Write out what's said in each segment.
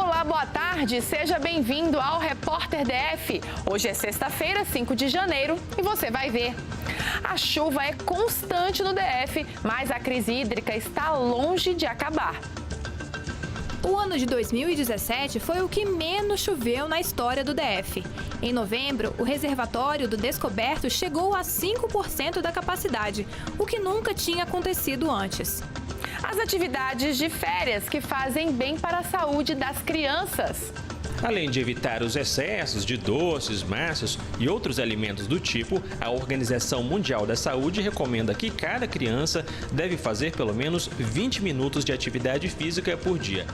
Olá, boa tarde, seja bem-vindo ao Repórter DF. Hoje é sexta-feira, 5 de janeiro, e você vai ver. A chuva é constante no DF, mas a crise hídrica está longe de acabar. O ano de 2017 foi o que menos choveu na história do DF. Em novembro, o reservatório do Descoberto chegou a 5% da capacidade, o que nunca tinha acontecido antes. As atividades de férias que fazem bem para a saúde das crianças. Além de evitar os excessos de doces, massas e outros alimentos do tipo, a Organização Mundial da Saúde recomenda que cada criança deve fazer pelo menos 20 minutos de atividade física por dia.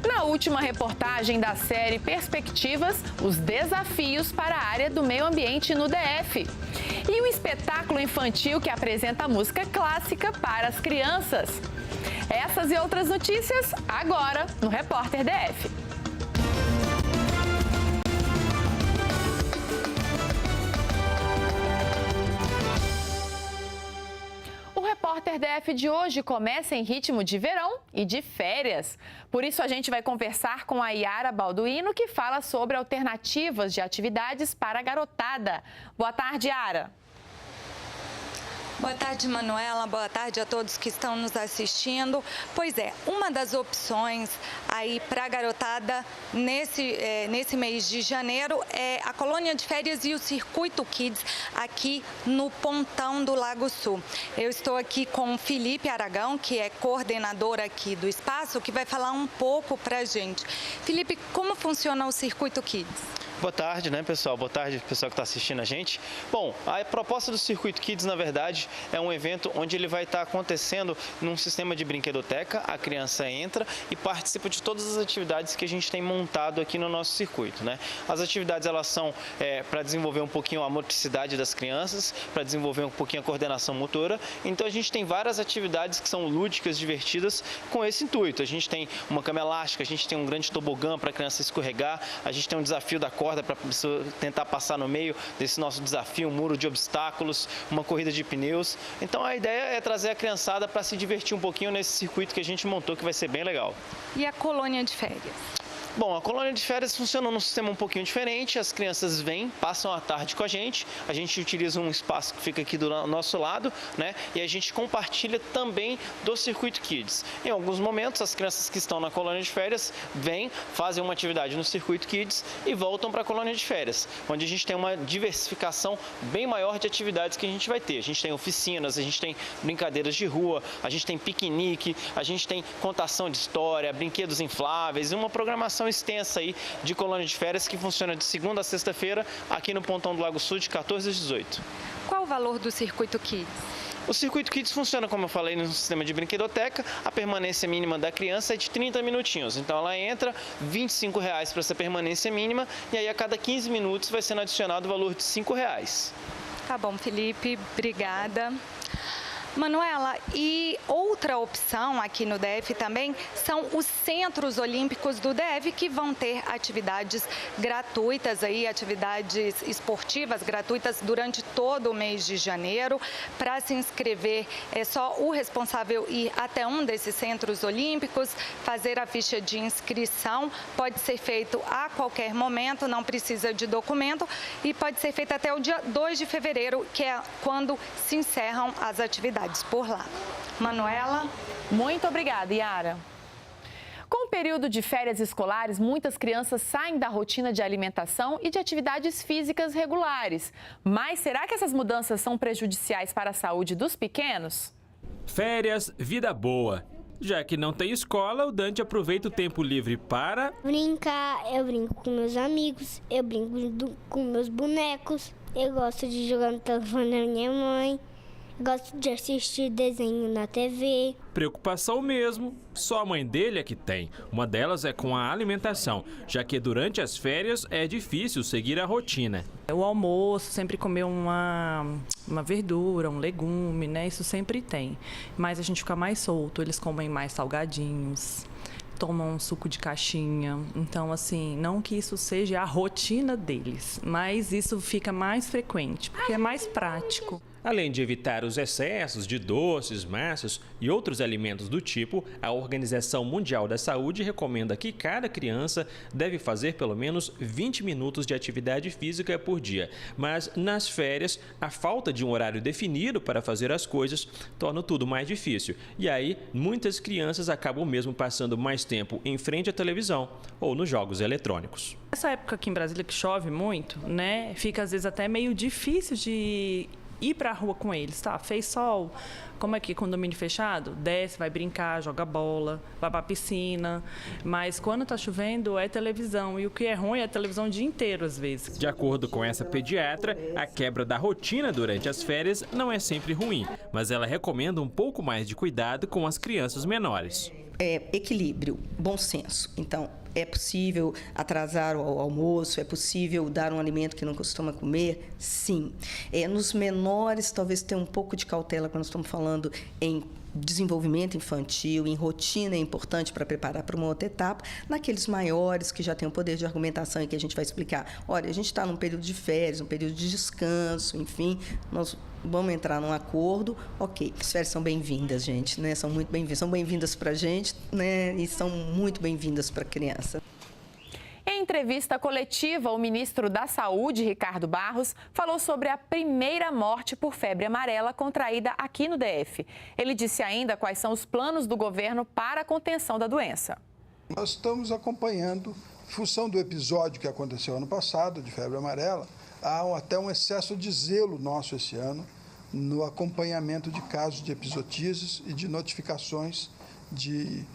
Na última reportagem da série Perspectivas, os desafios para a área do meio ambiente no DF. E um espetáculo infantil que apresenta música clássica para as crianças. Essas e outras notícias agora no Repórter DF. O Repórter DF de hoje começa em ritmo de verão e de férias. Por isso, a gente vai conversar com a Yara Balduino, que fala sobre alternativas de atividades para a garotada. Boa tarde, Yara. Boa tarde, Manuela. Boa tarde a todos que estão nos assistindo. Pois é, uma das opções aí para a garotada nesse mês de janeiro é a colônia de férias e o Circuito Kids aqui no Pontão do Lago Sul. Eu estou aqui com o Felipe Aragão, que é coordenador aqui do espaço, que vai falar um pouco para a gente. Felipe, como funciona o Circuito Kids? Boa tarde, pessoal? Boa tarde, pessoal que está assistindo a gente. Bom, a proposta do Circuito Kids, na verdade, é um evento onde ele vai estar acontecendo num sistema de brinquedoteca. A criança entra e participa de todas as atividades que a gente tem montado aqui no nosso circuito, As atividades, elas são para desenvolver um pouquinho a motricidade das crianças, para desenvolver um pouquinho a coordenação motora. Então, a gente tem várias atividades que são lúdicas, divertidas, com esse intuito. A gente tem uma cama elástica, a gente tem um grande tobogã para a criança escorregar, a gente tem um desafio da corda para a pessoa tentar passar no meio desse nosso desafio, um muro de obstáculos, uma corrida de pneus. Então a ideia é trazer a criançada para se divertir um pouquinho nesse circuito que a gente montou, que vai ser bem legal. E a colônia de férias? Bom, a colônia de férias funciona num sistema um pouquinho diferente. As crianças vêm, passam a tarde com a gente utiliza um espaço que fica aqui do nosso lado, E a gente compartilha também do Circuito Kids. Em alguns momentos, as crianças que estão na colônia de férias vêm, fazem uma atividade no Circuito Kids e voltam para a colônia de férias, onde a gente tem uma diversificação bem maior de atividades que a gente vai ter. A gente tem oficinas, a gente tem brincadeiras de rua, a gente tem piquenique, a gente tem contação de história, brinquedos infláveis e uma programação extensa aí de colônia de férias que funciona de segunda a sexta-feira aqui no Pontão do Lago Sul, de 14 às 18. Qual o valor do Circuito Kids? O Circuito Kids funciona, como eu falei, no sistema de brinquedoteca. A permanência mínima da criança é de 30 minutinhos. Então ela entra, R$ 25 para essa permanência mínima, e aí a cada 15 minutos vai sendo adicionado o valor de R$ 5. Tá bom, Felipe, obrigada. Manuela, e outra opção aqui no DF também são os Centros Olímpicos do DF, que vão ter atividades gratuitas aí, atividades esportivas gratuitas durante todo o mês de janeiro. Para se inscrever é só o responsável ir até um desses Centros Olímpicos, fazer a ficha de inscrição. Pode ser feito a qualquer momento, não precisa de documento, e pode ser feito até o dia 2 de fevereiro, que é quando se encerram as atividades por lá. Manuela? Muito obrigada, Yara. Com o período de férias escolares, muitas crianças saem da rotina de alimentação e de atividades físicas regulares. Mas será que essas mudanças são prejudiciais para a saúde dos pequenos? Férias, vida boa. Já que não tem escola, o Dante aproveita o tempo livre para brincar. Eu brinco com meus amigos, eu brinco com meus bonecos, eu gosto de jogar no telefone da minha mãe. Gosto de assistir desenho na TV. Preocupação mesmo, só a mãe dele é que tem. Uma delas é com a alimentação, já que durante as férias é difícil seguir a rotina. O almoço, sempre comer uma verdura, um legume, Isso sempre tem. Mas a gente fica mais solto, eles comem mais salgadinhos, tomam um suco de caixinha. Então, assim, não que isso seja a rotina deles, mas isso fica mais frequente, porque é mais prático. Além de evitar os excessos de doces, massas e outros alimentos do tipo, a Organização Mundial da Saúde recomenda que cada criança deve fazer pelo menos 20 minutos de atividade física por dia. Mas nas férias, a falta de um horário definido para fazer as coisas torna tudo mais difícil. E aí, muitas crianças acabam mesmo passando mais tempo em frente à televisão ou nos jogos eletrônicos. Essa época aqui em Brasília que chove muito, né? Fica às vezes até meio difícil de ir para a rua com eles, tá? Fez sol, como aqui, condomínio fechado, desce, vai brincar, joga bola, vai para a piscina. Mas quando tá chovendo é televisão, e o que é ruim é a televisão o dia inteiro, às vezes. De acordo com essa pediatra, a quebra da rotina durante as férias não é sempre ruim, mas ela recomenda um pouco mais de cuidado com as crianças menores. Equilíbrio, bom senso. Então, é possível atrasar o almoço? É possível dar um alimento que não costuma comer? Sim. Nos menores, talvez tenha um pouco de cautela quando estamos falando em desenvolvimento infantil, em rotina é importante para preparar para uma outra etapa. Naqueles maiores que já têm o poder de argumentação e que a gente vai explicar, olha, a gente está num período de férias, um período de descanso, enfim, nós vamos entrar num acordo, ok. As férias são bem-vindas, gente, né? São muito bem-vindas, são bem-vindas para a gente, né? E são muito bem-vindas para a criança. Em entrevista coletiva, o ministro da Saúde, Ricardo Barros, falou sobre a primeira morte por febre amarela contraída aqui no DF. Ele disse ainda quais são os planos do governo para a contenção da doença. Nós estamos acompanhando, em função do episódio que aconteceu ano passado, de febre amarela, há até um excesso de zelo nosso esse ano no acompanhamento de casos de epizootizes e de notificações de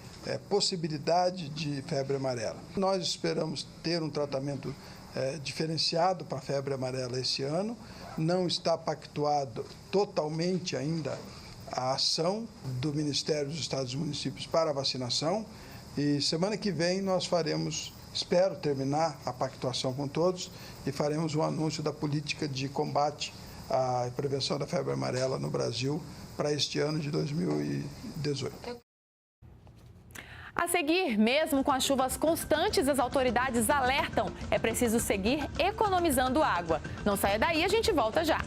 possibilidade de febre amarela. Nós esperamos ter um tratamento diferenciado para a febre amarela esse ano. Não está pactuado totalmente ainda a ação do Ministério dos Estados e Municípios para a vacinação. E semana que vem nós faremos, espero terminar a pactuação com todos e faremos um anúncio da política de combate à prevenção da febre amarela no Brasil para este ano de 2018. A seguir, mesmo com as chuvas constantes, as autoridades alertam: é preciso seguir economizando água. Não saia daí, a gente volta já.